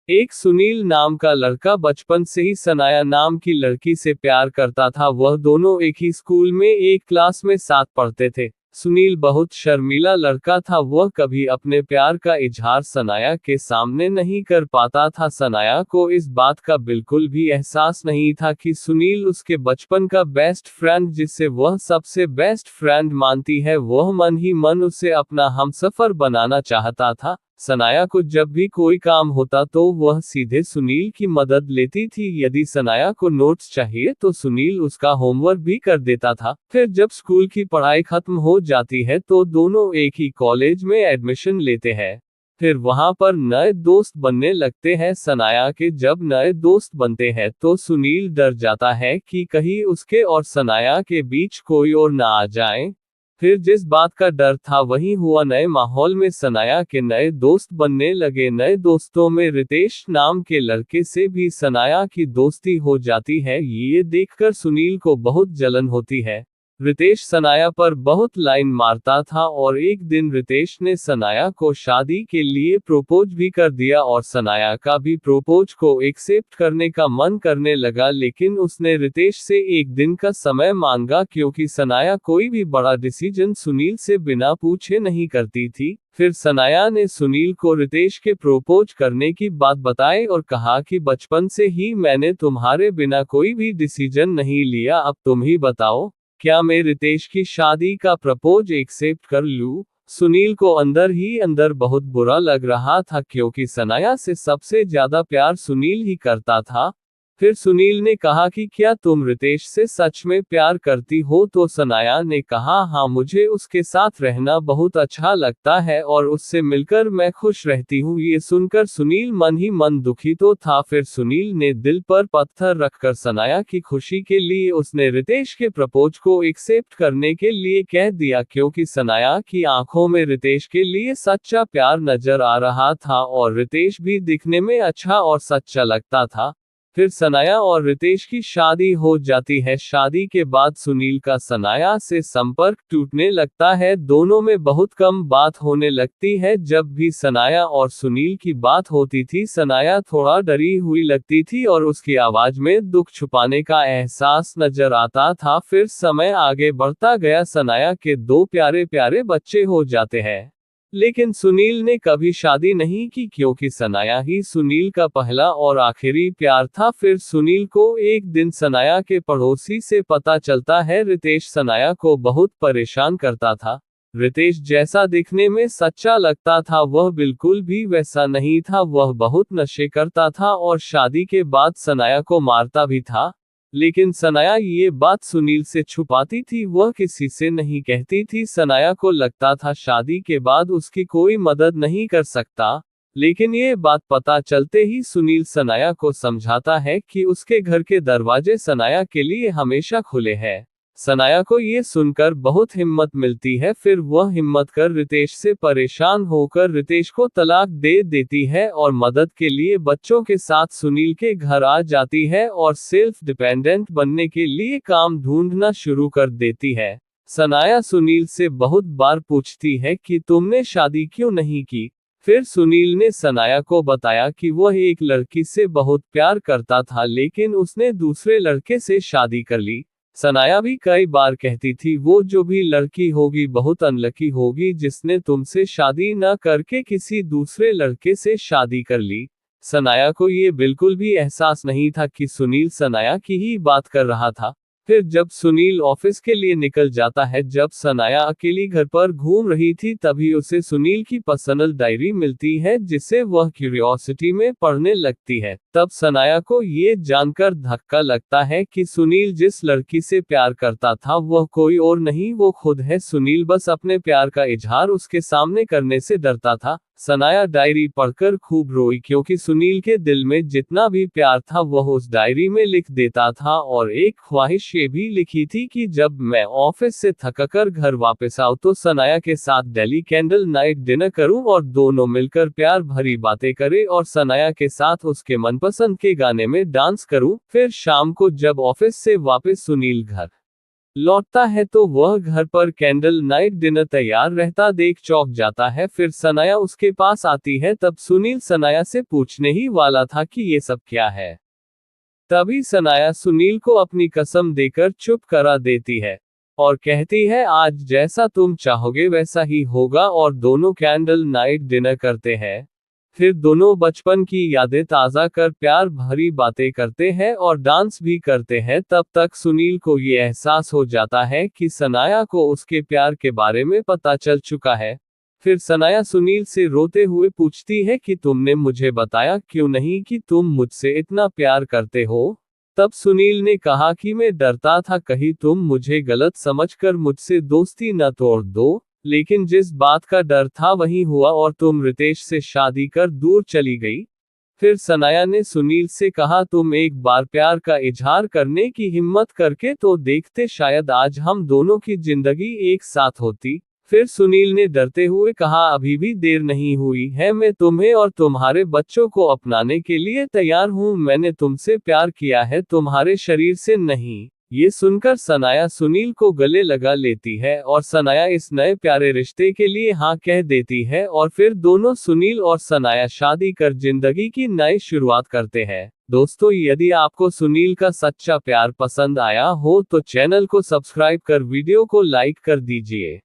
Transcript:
एक सुनील नाम का लड़का बचपन से ही सनाया नाम की लड़की से प्यार करता था। वह दोनों एक ही स्कूल में एक क्लास में साथ पढ़ते थे। सुनील बहुत शर्मीला लड़का था। वह कभी अपने प्यार का इजहार सनाया के सामने नहीं कर पाता था। सनाया को इस बात का बिल्कुल भी एहसास नहीं था कि सुनील उसके बचपन का बेस्ट फ्रेंड, जिसे वह सबसे बेस्ट फ्रेंड मानती है, वह मन ही मन उसे अपना हमसफर बनाना चाहता था। सनाया को जब भी कोई काम होता तो वह सीधे सुनील की मदद लेती थी। यदि सनाया को नोट्स चाहिए तो सुनील उसका होमवर्क भी कर देता था। फिर जब स्कूल की पढ़ाई खत्म हो जाती है तो दोनों एक ही कॉलेज में एडमिशन लेते हैं। फिर वहां पर नए दोस्त बनने लगते हैं। सनाया के जब नए दोस्त बनते हैं तो सुनील डर जाता है कि कहीं उसके और सनाया के बीच कोई और ना आ जाए। फिर जिस बात का डर था वही हुआ। नए माहौल में सनाया के नए दोस्त बनने लगे। नए दोस्तों में रितेश नाम के लड़के से भी सनाया की दोस्ती हो जाती है। ये देखकर सुनील को बहुत जलन होती है। रितेश सनाया पर बहुत लाइन मारता था और एक दिन रितेश ने सनाया को शादी के लिए प्रपोज भी कर दिया और सनाया का भी प्रपोज को एक्सेप्ट करने का मन करने लगा। लेकिन उसने रितेश से एक दिन का समय मांगा क्योंकि सनाया कोई भी बड़ा डिसीजन सुनील से बिना पूछे नहीं करती थी। फिर सनाया ने सुनील को रितेश के प्रपोज करने की बात बताई और कहा कि बचपन से ही मैंने तुम्हारे बिना कोई भी डिसीजन नहीं लिया, अब तुम ही बताओ, क्या मैं रितेश की शादी का प्रपोज एक्सेप्ट कर लूं? सुनील को अंदर ही अंदर बहुत बुरा लग रहा था क्योंकि सनाया से सबसे ज्यादा प्यार सुनील ही करता था। फिर सुनील ने कहा कि क्या तुम रितेश से सच में प्यार करती हो? तो सनाया ने कहा, हाँ, मुझे उसके साथ रहना बहुत अच्छा लगता है और उससे मिलकर मैं खुश रहती हूँ। ये सुनकर सुनील मन ही मन दुखी तो था। फिर सुनील ने दिल पर पत्थर रखकर सनाया की खुशी के लिए उसने रितेश के प्रपोज को एक्सेप्ट करने के लिए कह दिया क्योंकि सनाया की आंखों में रितेश के लिए सच्चा प्यार नजर आ रहा था और रितेश भी दिखने में अच्छा और सच्चा लगता था। फिर सनाया और रितेश की शादी हो जाती है। शादी के बाद सुनील का सनाया से संपर्क टूटने लगता है। दोनों में बहुत कम बात होने लगती है। जब भी सनाया और सुनील की बात होती थी सनाया थोड़ा डरी हुई लगती थी और उसकी आवाज में दुख छुपाने का एहसास नजर आता था। फिर समय आगे बढ़ता गया। सनाया के दो प्यारे प्यारे बच्चे हो जाते हैं। लेकिन सुनील ने कभी शादी नहीं की क्योंकि सनाया ही सुनील का पहला और आखिरी प्यार था। फिर सुनील को एक दिन सनाया के पड़ोसी से पता चलता है रितेश सनाया को बहुत परेशान करता था। रितेश जैसा दिखने में सच्चा लगता था वह बिल्कुल भी वैसा नहीं था। वह बहुत नशे करता था और शादी के बाद सनाया को मारता भी था। लेकिन सनाया ये बात सुनील से छुपाती थी, वह किसी से नहीं कहती थी। सनाया को लगता था शादी के बाद उसकी कोई मदद नहीं कर सकता। लेकिन ये बात पता चलते ही सुनील सनाया को समझाता है कि उसके घर के दरवाजे सनाया के लिए हमेशा खुले हैं। सनाया को ये सुनकर बहुत हिम्मत मिलती है। फिर वह हिम्मत कर रितेश से परेशान होकर रितेश को तलाक दे देती है और मदद के लिए बच्चों के साथ सुनील के घर आ जाती है और सेल्फ डिपेंडेंट बनने के लिए काम ढूंढना शुरू कर देती है। सनाया सुनील से बहुत बार पूछती है कि तुमने शादी क्यों नहीं की। फिर सुनील ने सनाया को बताया कि वह एक लड़की से बहुत प्यार करता था लेकिन उसने दूसरे लड़के से शादी कर ली। सनाया भी कई बार कहती थी वो जो भी लड़की होगी बहुत अनलकी होगी जिसने तुमसे शादी न करके किसी दूसरे लड़के से शादी कर ली। सनाया को ये बिल्कुल भी एहसास नहीं था कि सुनील सनाया की ही बात कर रहा था। फिर जब सुनील ऑफिस के लिए निकल जाता है, जब सनाया अकेली घर पर घूम रही थी तभी उसे सुनील की पर्सनल डायरी मिलती है जिसे वह क्यूरियोसिटी में पढ़ने लगती है। तब सनाया को ये जानकर धक्का लगता है कि सुनील जिस लड़की से प्यार करता था वह कोई और नहीं, वो खुद है। सुनील बस अपने प्यार का इजहार उसके सामने करने से डरता था। सनाया डायरी पढ़कर खूब रोई क्योंकि सुनील के दिल में जितना भी प्यार था वह उस डायरी में लिख देता था और एक ख्वाहिश ये भी लिखी थी कि जब मैं ऑफिस से थककर घर वापस आऊं तो सनाया के साथ दिल्ली कैंडल नाइट डिनर करूं और दोनों मिलकर प्यार भरी बातें करें और सनाया के साथ उसके मनपसंद के गाने में डांस करूं। फिर शाम को जब ऑफिस से वापस सुनील घर लौटता है तो वह घर पर कैंडल नाइट डिनर तैयार रहता देख चौंक जाता है। फिर सनाया उसके पास आती है, तब सुनील सनाया से पूछने ही वाला था कि ये सब क्या है। तभी सनाया सुनील को अपनी कसम देकर चुप करा देती है और कहती है, आज जैसा तुम चाहोगे वैसा ही होगा, और दोनों कैंडल नाइट डिनर करते हैं। फिर दोनों बचपन की यादें ताज़ा कर प्यार भरी बातें करते हैं और डांस भी करते हैं। तब तक सुनील को ये एहसास हो जाता है कि सनाया को उसके प्यार के बारे में पता चल चुका है। फिर सनाया सुनील से रोते हुए पूछती है कि तुमने मुझे बताया क्यों नहीं कि तुम मुझसे इतना प्यार करते हो। तब सुनील ने कहा कि मैं डरता था कहीं तुम मुझे गलत समझकर मुझसे दोस्ती न तोड़ दो, लेकिन जिस बात का डर था वही हुआ और तुम रितेश से शादी कर दूर चली गई। फिर सनाया ने सुनील से कहा, तुम एक बार प्यार का इजहार करने की हिम्मत करके तो देखते, शायद आज हम दोनों की जिंदगी एक साथ होती। फिर सुनील ने डरते हुए कहा, अभी भी देर नहीं हुई है, मैं तुम्हें और तुम्हारे बच्चों को अपनाने के लिए तैयार हूँ। मैंने तुमसे प्यार किया है, तुम्हारे शरीर से नहीं। ये सुनकर सनाया सुनील को गले लगा लेती है और सनाया इस नए प्यारे रिश्ते के लिए हाँ कह देती है, और फिर दोनों सुनील और सनाया शादी कर जिंदगी की नई शुरुआत करते हैं। दोस्तों, यदि आपको सुनील का सच्चा प्यार पसंद आया हो तो चैनल को सब्सक्राइब कर वीडियो को लाइक कर दीजिए।